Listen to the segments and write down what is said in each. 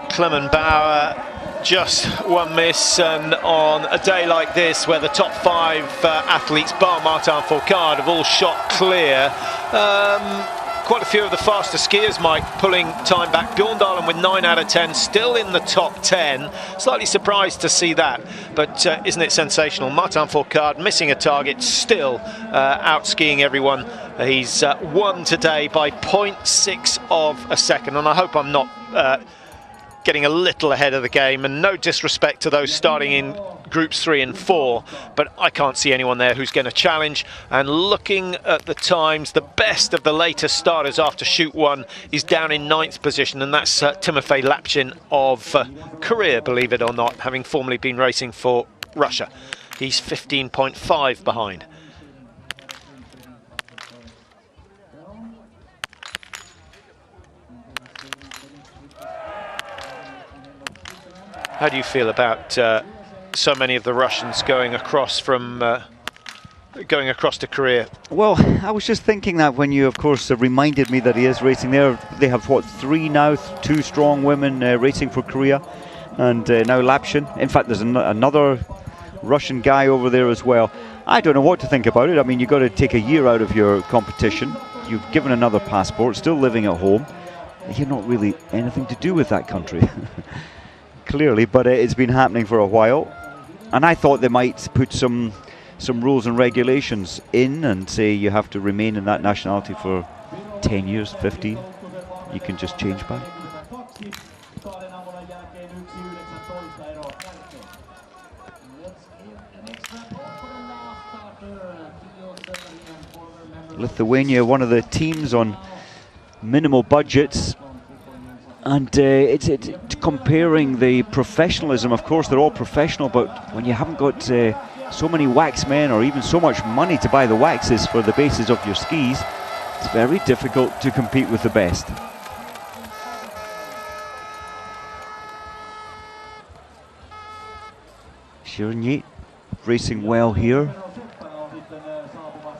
Clement Bauer, just one miss, and on a day like this where the top 5 athletes bar Martin Fourcade have all shot clear, quite a few of the faster skiers, Mike, pulling time back. Bjorndalen with 9 out of 10, still in the top 10. Slightly surprised to see that, but isn't it sensational? Martin Fourcade missing a target, still out skiing everyone. He's won today by 0.6 of a second, and I hope I'm not getting a little ahead of the game, and no disrespect to those starting in groups 3 and 4, but I can't see anyone there who's going to challenge. And looking at the times, the best of the latest starters after shoot 1 is down in 9th position, and that's Timofey Lapchin of Korea, believe it or not, having formerly been racing for Russia. He's 15.5 behind. How do you feel about so many of the Russians going across to Korea? Well, I was just thinking that when you, of course, reminded me that he is racing there. They have, what, 3 now, 2 strong women racing for Korea, and now Lapchin. In fact, there's another Russian guy over there as well. I don't know what to think about it. I mean, you've got to take a year out of your competition. You've given another passport, still living at home. You're not really anything to do with that country. Clearly, but it's been happening for a while, and I thought they might put some rules and regulations in and say you have to remain in that nationality for 10 years, 15. You can just change back. Lithuania, one of the teams on minimal budgets. And it's comparing the professionalism. Of course, they're all professional, but when you haven't got so many waxmen or even so much money to buy the waxes for the bases of your skis, it's very difficult to compete with the best. Chirny racing well here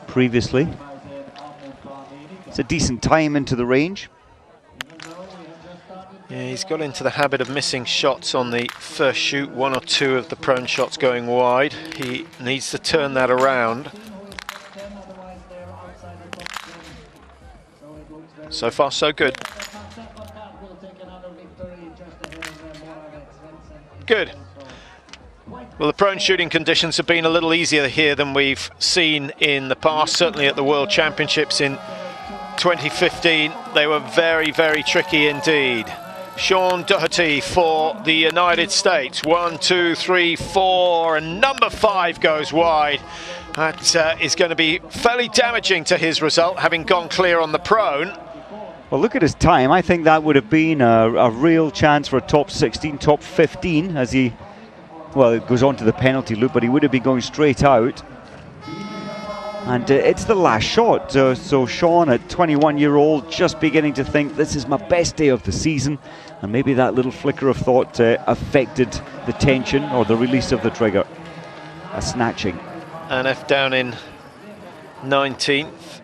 previously. It's a decent time into the range. Yeah, he's got into the habit of missing shots on the first shoot, 1 or 2 of the prone shots going wide. He needs to turn that around. So far, so good. Good. Well, the prone shooting conditions have been a little easier here than we've seen in the past, certainly at the World Championships in 2015. They were very, very tricky indeed. Sean Doherty for the United States. 1, 2, 3, 4, and number 5 goes wide. That is going to be fairly damaging to his result, having gone clear on the prone. Well, look at his time. I think that would have been a real chance for a top 16, top 15 as he, well, it goes on to the penalty loop, but he would have been going straight out. And it's the last shot. So Sean, at 21-year-old, just beginning to think this is my best day of the season. And maybe that little flicker of thought affected the tension or the release of the trigger. A snatching. Anef down in 19th.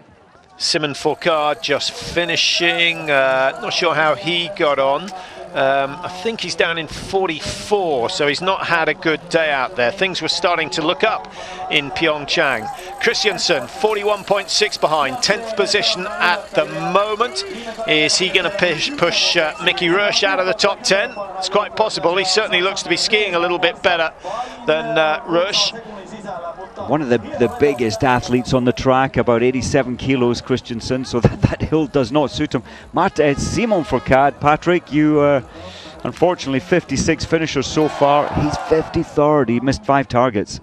Simon Fourcade just finishing. Not sure how he got on. I think he's down in 44, so he's not had a good day out there. Things were starting to look up in Pyeongchang. Christiansen, 41.6 behind, 10th position at the moment. Is he going to push Mickey Rush out of the top 10? It's quite possible. He certainly looks to be skiing a little bit better than Rush. One of the biggest athletes on the track, about 87 kilos, Christiansen, so that hill does not suit him. Simon Fourcade, Patrick, you unfortunately 56 finishers so far. He's 53rd, he missed 5 targets.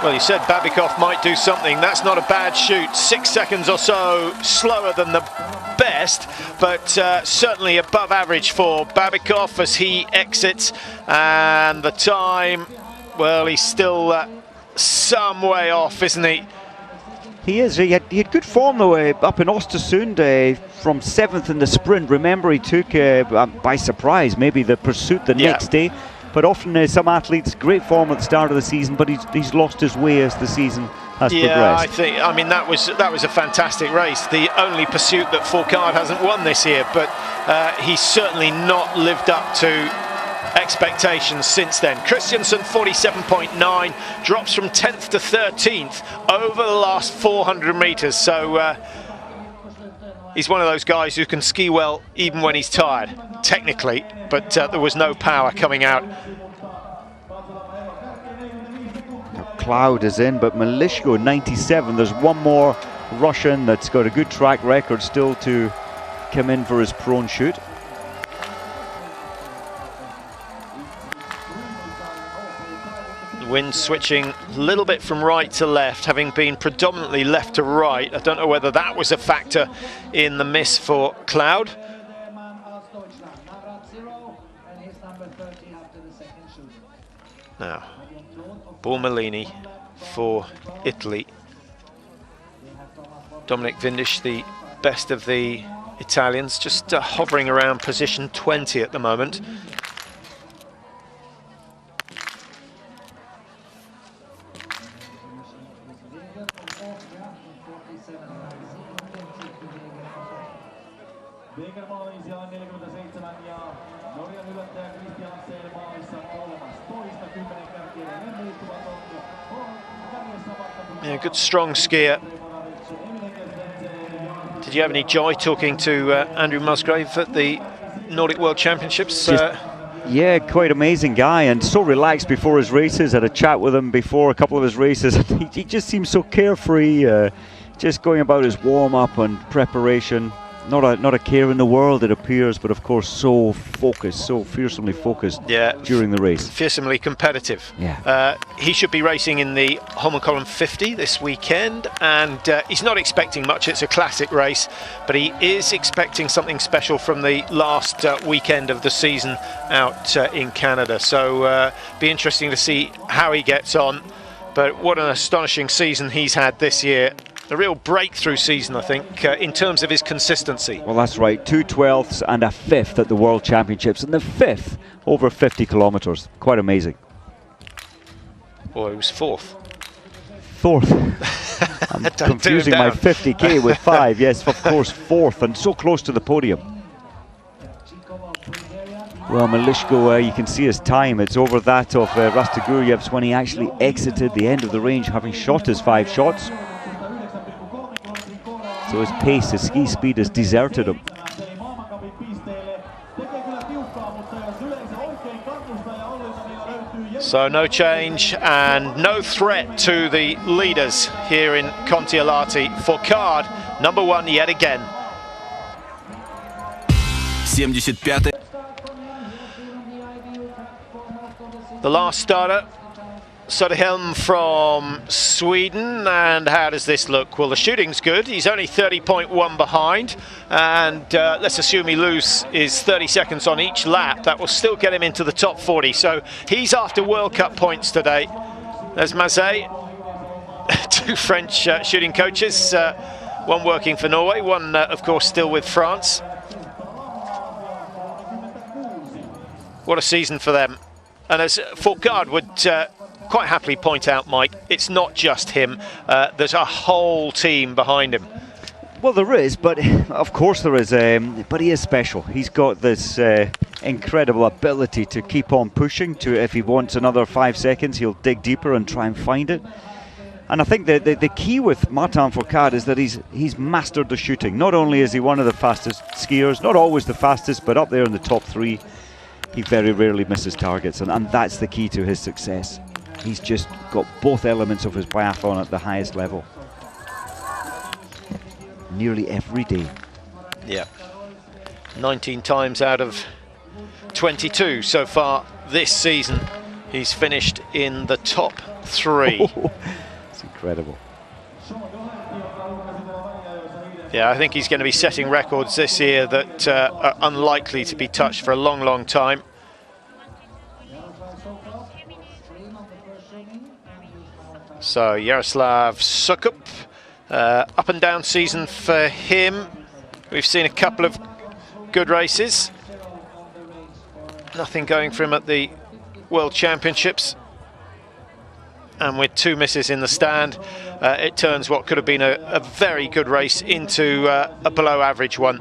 Well, you said Babikov might do something. That's not a bad shoot. 6 seconds or so slower than the best, but certainly above average for Babikov as he exits. And the time, well, he's still some way off, isn't he? He is. He had good form though up in Östersund from 7th in the sprint. Remember, he took by surprise maybe the pursuit the next day. But often some athletes, great form at the start of the season, but he's lost his way as the season has progressed. I mean that was a fantastic race. The only pursuit that Fourcade hasn't won this year, but he's certainly not lived up to expectations since then. Christiansen 47.9, drops from 10th to 13th over the last 400 meters. So he's one of those guys who can ski well even when he's tired, technically, but there was no power coming out. Cloud is in, but Malishko 97. There's one more Russian that's got a good track record still to come in for his prone shoot. The wind switching a little bit from right to left, having been predominantly left to right. I don't know whether that was a factor in the miss for Cloud. Now, Bormolini for Italy. Dominic Vindish, the best of the Italians, just hovering around position 20 at the moment. Yeah, good strong skier. Did you have any joy talking to Andrew Musgrave at the Nordic World Championships? Yeah, quite amazing guy, and so relaxed before his races. Had a chat with him before a couple of his races. He just seems so carefree, just going about his warm-up and preparation. Not a care in the world, it appears, but of course so focused, so fearsomely focused during the race. Fearsomely competitive. Yeah. He should be racing in the Holmenkollen 50 this weekend, and he's not expecting much. It's a classic race, but he is expecting something special from the last weekend of the season out in Canada. So be interesting to see how he gets on. But what an astonishing season he's had this year. A real breakthrough season, I think, in terms of his consistency. Well, that's right. 2 12ths and a 5th at the World Championships, and the 5th over 50 kilometres. Quite amazing. Well, he was 4th. 4th. I'm confusing my 50k with 5. Yes, of course, 4th, and so close to the podium. Well, Malishko, you can see his time. It's over that of Rastaguriev's when he actually exited the end of the range, having shot his 5 shots. So his pace, his ski speed has deserted him. So no change and no threat to the leaders here in Kontiolahti. Fourcade, number 1 yet again. 75. The last starter, Söderholm from Sweden, and how does this look? Well, the shooting's good. He's only 30.1 behind, and let's assume he loses 30 seconds on each lap. That will still get him into the top 40. So he's after World Cup points today. There's Mazet, 2 French shooting coaches, one working for Norway, one of course still with France. What a season for them. And as Fourcade would quite happily point out, Mike, it's not just him. There's a whole team behind him. Well, there is, but of course there is. But he is special. He's got this incredible ability to keep on pushing. If he wants another 5 seconds, he'll dig deeper and try and find it. And I think the key with Martin Fourcade is that he's mastered the shooting. Not only is he one of the fastest skiers, not always the fastest, but up there in the top 3. He very rarely misses targets, and that's the key to his success. He's just got both elements of his biathlon at the highest level. Nearly every day. Yeah. 19 times out of 22 so far this season. He's finished in the top 3. It's incredible. Yeah, I think he's going to be setting records this year that are unlikely to be touched for a long, long time. So Jaroslav Sukup Up and down season for him. We've seen a couple of good races. Nothing going for him at the World Championships. And with 2 misses in the stand, it turns what could have been a very good race into a below average one.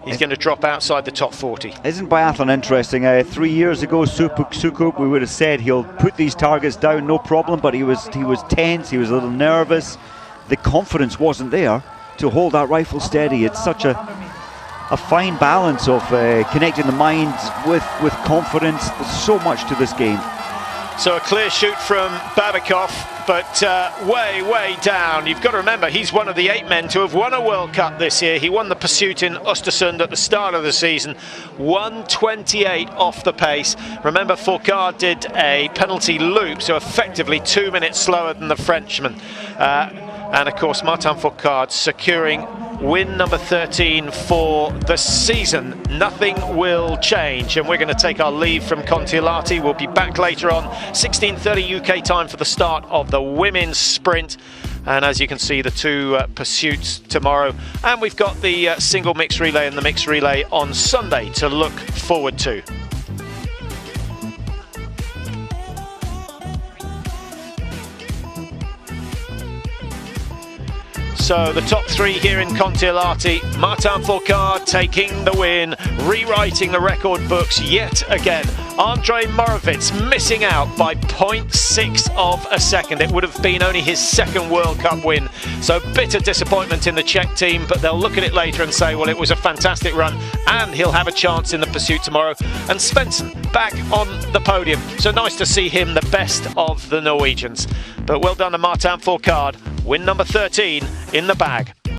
He's going to drop outside the top 40. Isn't biathlon interesting? 3 years ago, Sukup, we would have said he'll put these targets down, no problem, but he was tense, he was a little nervous. The confidence wasn't there to hold that rifle steady. It's such a fine balance of connecting the mind with confidence. There's so much to this game. So a clear shoot from Babikov, but way down. You've got to remember, he's one of the 8 men to have won a World Cup this year. He won the pursuit in Östersund at the start of the season. 1:28 off the pace. Remember, Fourcade did a penalty loop, so effectively 2 minutes slower than the Frenchman. And of course, Martin Fourcade securing win number 13 for the season. Nothing will change, and we're going to take our leave from Kontiolahti. We'll be back later on, 16:30 UK time for the start of the women's sprint. And as you can see, the 2 pursuits tomorrow. And we've got the single mixed relay and the mixed relay on Sunday to look forward to. So the top 3 here in Kontiolahti. Martin Fourcade taking the win, rewriting the record books yet again. Andrei Morovitz missing out by 0.6 of a second. It would have been only his 2nd World Cup win. So bitter disappointment in the Czech team, but they'll look at it later and say, well, it was a fantastic run and he'll have a chance in the pursuit tomorrow. And Svensson back on the podium. So nice to see him the best of the Norwegians. But well done to Martin Fourcade. Win number 13 in the bag.